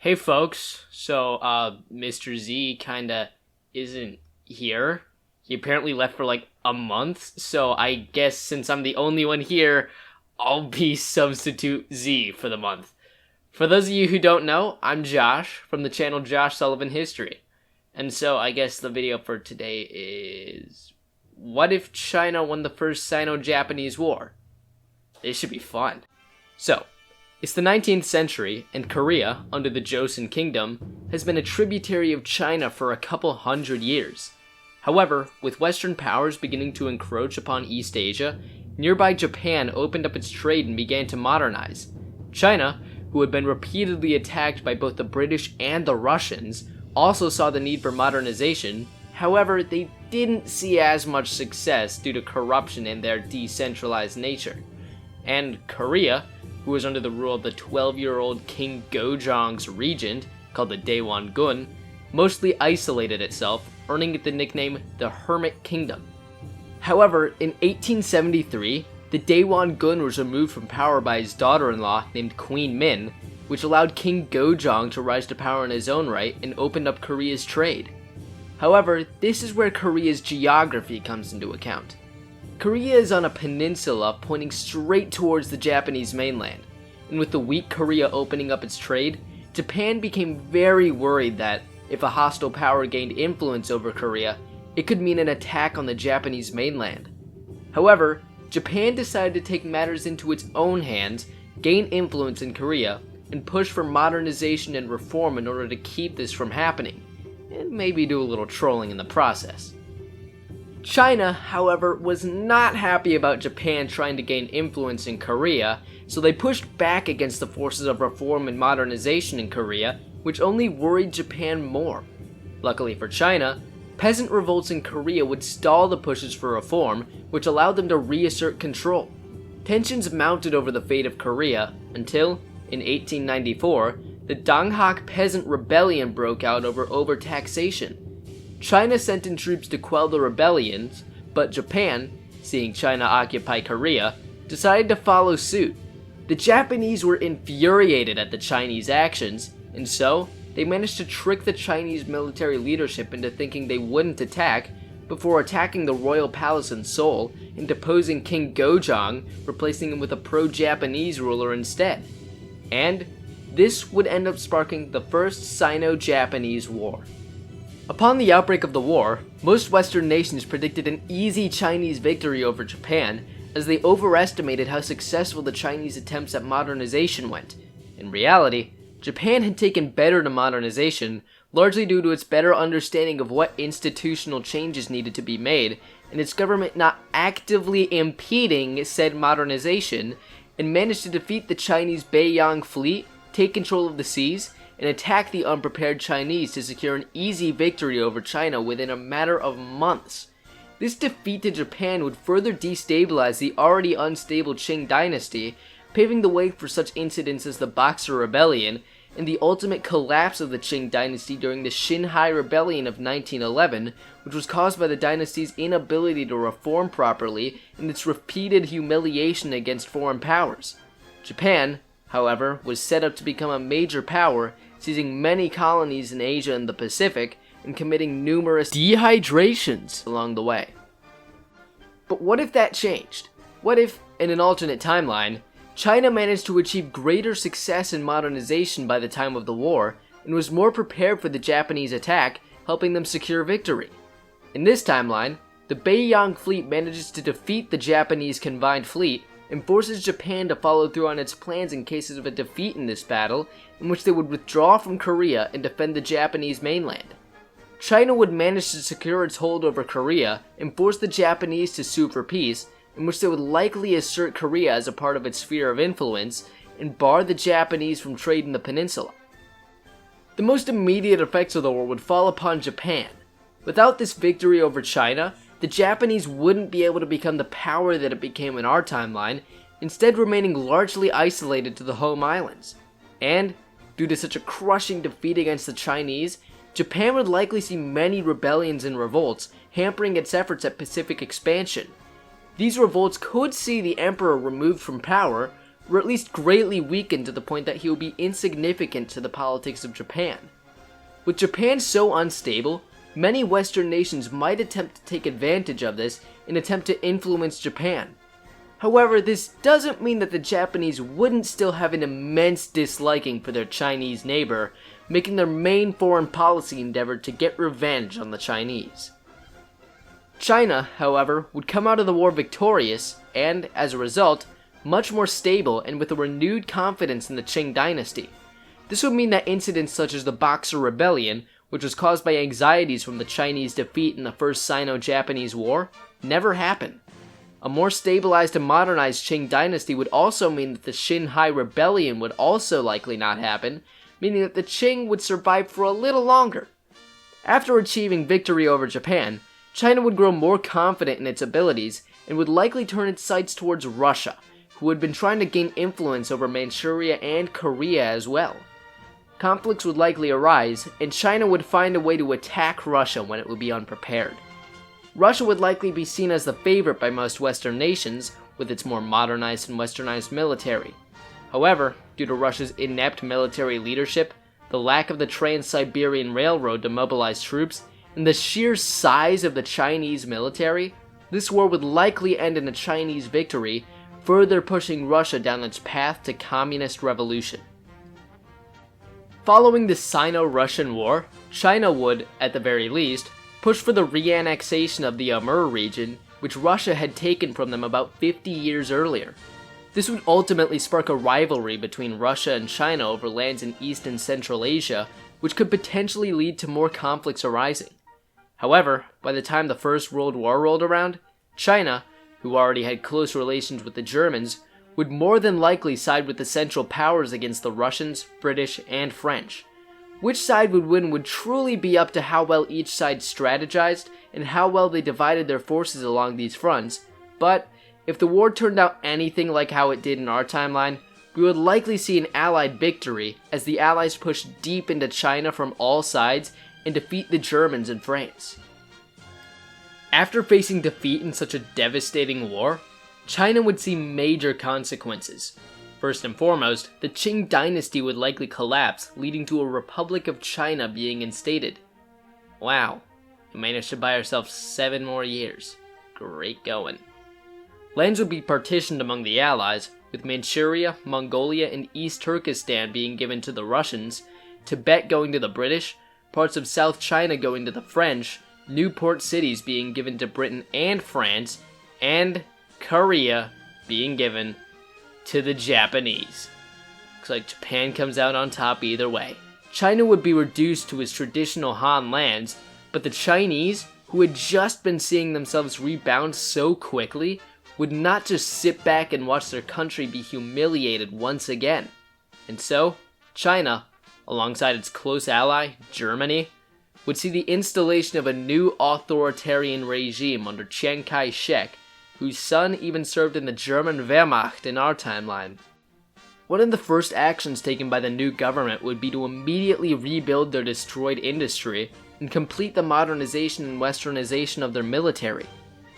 Hey folks, Mr. Z kinda isn't here. He apparently left for like a month, so I guess since I'm the only one here, I'll be substitute Z for the month. For those of you who don't know, I'm Josh from the channel Josh Sullivan History. And so I guess the video for today is, what if China won the First Sino-Japanese War? This should be fun. So, it's the 19th century, and Korea, under the Joseon Kingdom, has been a tributary of China for a couple hundred years. However, with Western powers beginning to encroach upon East Asia, nearby Japan opened up its trade and began to modernize. China, who had been repeatedly attacked by both the British and the Russians, also saw the need for modernization. However, they didn't see as much success due to corruption and their decentralized nature. And Korea, who was under the rule of the 12-year-old King Gojong's regent, called the Daewon-gun, mostly isolated itself, earning it the nickname the Hermit Kingdom. However, in 1873, the Daewon-gun was removed from power by his daughter-in-law named Queen Min, which allowed King Gojong to rise to power in his own right and opened up Korea's trade. However, this is where Korea's geography comes into account. Korea is on a peninsula pointing straight towards the Japanese mainland, and with the weak Korea opening up its trade, Japan became very worried that, if a hostile power gained influence over Korea, it could mean an attack on the Japanese mainland. However, Japan decided to take matters into its own hands, gain influence in Korea, and push for modernization and reform in order to keep this from happening, and maybe do a little trolling in the process. China, however, was not happy about Japan trying to gain influence in Korea, so they pushed back against the forces of reform and modernization in Korea, which only worried Japan more. Luckily for China, peasant revolts in Korea would stall the pushes for reform, which allowed them to reassert control. Tensions mounted over the fate of Korea until, in 1894, the Donghak Peasant Rebellion broke out over overtaxation. China sent in troops to quell the rebellions, but Japan, seeing China occupy Korea, decided to follow suit. The Japanese were infuriated at the Chinese actions, and so they managed to trick the Chinese military leadership into thinking they wouldn't attack before attacking the royal palace in Seoul and deposing King Gojong, replacing him with a pro-Japanese ruler instead. And this would end up sparking the First Sino-Japanese War. Upon the outbreak of the war, most Western nations predicted an easy Chinese victory over Japan, as they overestimated how successful the Chinese attempts at modernization went. In reality, Japan had taken better to modernization, largely due to its better understanding of what institutional changes needed to be made, and its government not actively impeding said modernization, and managed to defeat the Chinese Beiyang fleet, take control of the seas, and attack the unprepared Chinese to secure an easy victory over China within a matter of months. This defeat to Japan would further destabilize the already unstable Qing dynasty, paving the way for such incidents as the Boxer Rebellion and the ultimate collapse of the Qing dynasty during the Xinhai Rebellion of 1911, which was caused by the dynasty's inability to reform properly and its repeated humiliation against foreign powers. Japan, however, was set up to become a major power, seizing many colonies in Asia and the Pacific, and committing numerous dehydrations along the way. But what if that changed? What if, in an alternate timeline, China managed to achieve greater success in modernization by the time of the war, and was more prepared for the Japanese attack, helping them secure victory? In this timeline, the Beiyang fleet manages to defeat the Japanese combined fleet, and forces Japan to follow through on its plans in cases of a defeat in this battle, in which they would withdraw from Korea and defend the Japanese mainland. China would manage to secure its hold over Korea and force the Japanese to sue for peace, in which they would likely assert Korea as a part of its sphere of influence and bar the Japanese from trade in the peninsula. The most immediate effects of the war would fall upon Japan. Without this victory over China, the Japanese wouldn't be able to become the power that it became in our timeline, instead remaining largely isolated to the home islands. And, due to such a crushing defeat against the Chinese, Japan would likely see many rebellions and revolts, hampering its efforts at Pacific expansion. These revolts could see the emperor removed from power, or at least greatly weakened to the point that he will be insignificant to the politics of Japan. With Japan so unstable, many Western nations might attempt to take advantage of this and attempt to influence Japan. However, this doesn't mean that the Japanese wouldn't still have an immense disliking for their Chinese neighbor, making their main foreign policy endeavor to get revenge on the Chinese. China, however, would come out of the war victorious and, as a result, much more stable and with a renewed confidence in the Qing dynasty. This would mean that incidents such as the Boxer Rebellion, which was caused by anxieties from the Chinese defeat in the First Sino-Japanese War, never happened. A more stabilized and modernized Qing dynasty would also mean that the Xinhai Rebellion would also likely not happen, meaning that the Qing would survive for a little longer. After achieving victory over Japan, China would grow more confident in its abilities and would likely turn its sights towards Russia, who had been trying to gain influence over Manchuria and Korea as well. Conflicts would likely arise, and China would find a way to attack Russia when it would be unprepared. Russia would likely be seen as the favorite by most Western nations, with its more modernized and westernized military. However, due to Russia's inept military leadership, the lack of the Trans-Siberian Railroad to mobilize troops, and the sheer size of the Chinese military, this war would likely end in a Chinese victory, further pushing Russia down its path to communist revolution. Following the Sino-Russian War, China would, at the very least, push for the re-annexation of the Amur region, which Russia had taken from them about 50 years earlier. This would ultimately spark a rivalry between Russia and China over lands in East and Central Asia, which could potentially lead to more conflicts arising. However, by the time the First World War rolled around, China, who already had close relations with the Germans, would more than likely side with the Central Powers against the Russians, British, and French. Which side would win would truly be up to how well each side strategized and how well they divided their forces along these fronts, but if the war turned out anything like how it did in our timeline, we would likely see an Allied victory as the Allies pushed deep into China from all sides and defeat the Germans in France. After facing defeat in such a devastating war, China would see major consequences. First and foremost, the Qing dynasty would likely collapse, leading to a Republic of China being instated. Wow, we managed to buy ourselves 7 more years. Great going. Lands would be partitioned among the Allies, with Manchuria, Mongolia, and East Turkestan being given to the Russians, Tibet going to the British, parts of South China going to the French, new port cities being given to Britain and France, and Korea being given to the Japanese. Looks like Japan comes out on top either way. China would be reduced to its traditional Han lands, but the Chinese, who had just been seeing themselves rebound so quickly, would not just sit back and watch their country be humiliated once again. And so, China, alongside its close ally, Germany, would see the installation of a new authoritarian regime under Chiang Kai-shek, whose son even served in the German Wehrmacht in our timeline. One of the first actions taken by the new government would be to immediately rebuild their destroyed industry and complete the modernization and westernization of their military.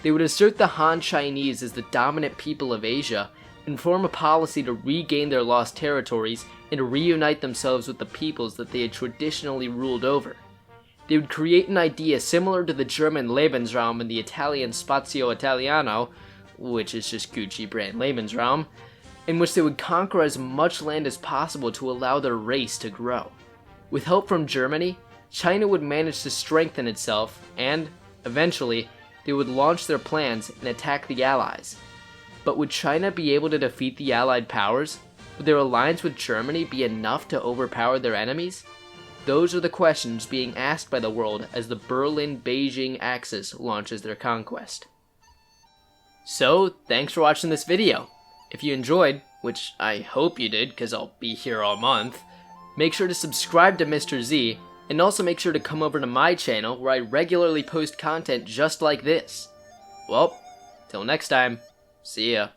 They would assert the Han Chinese as the dominant people of Asia and form a policy to regain their lost territories and reunite themselves with the peoples that they had traditionally ruled over. They would create an idea similar to the German Lebensraum and the Italian Spazio Italiano, which is just Gucci brand Lebensraum, in which they would conquer as much land as possible to allow their race to grow. With help from Germany, China would manage to strengthen itself and, eventually, they would launch their plans and attack the Allies. But would China be able to defeat the Allied powers? Would their alliance with Germany be enough to overpower their enemies? Those are the questions being asked by the world as the Berlin-Beijing axis launches their conquest. So, thanks for watching this video. If you enjoyed, which I hope you did because I'll be here all month, make sure to subscribe to Mr. Z, and also make sure to come over to my channel where I regularly post content just like this. Well, till next time, see ya.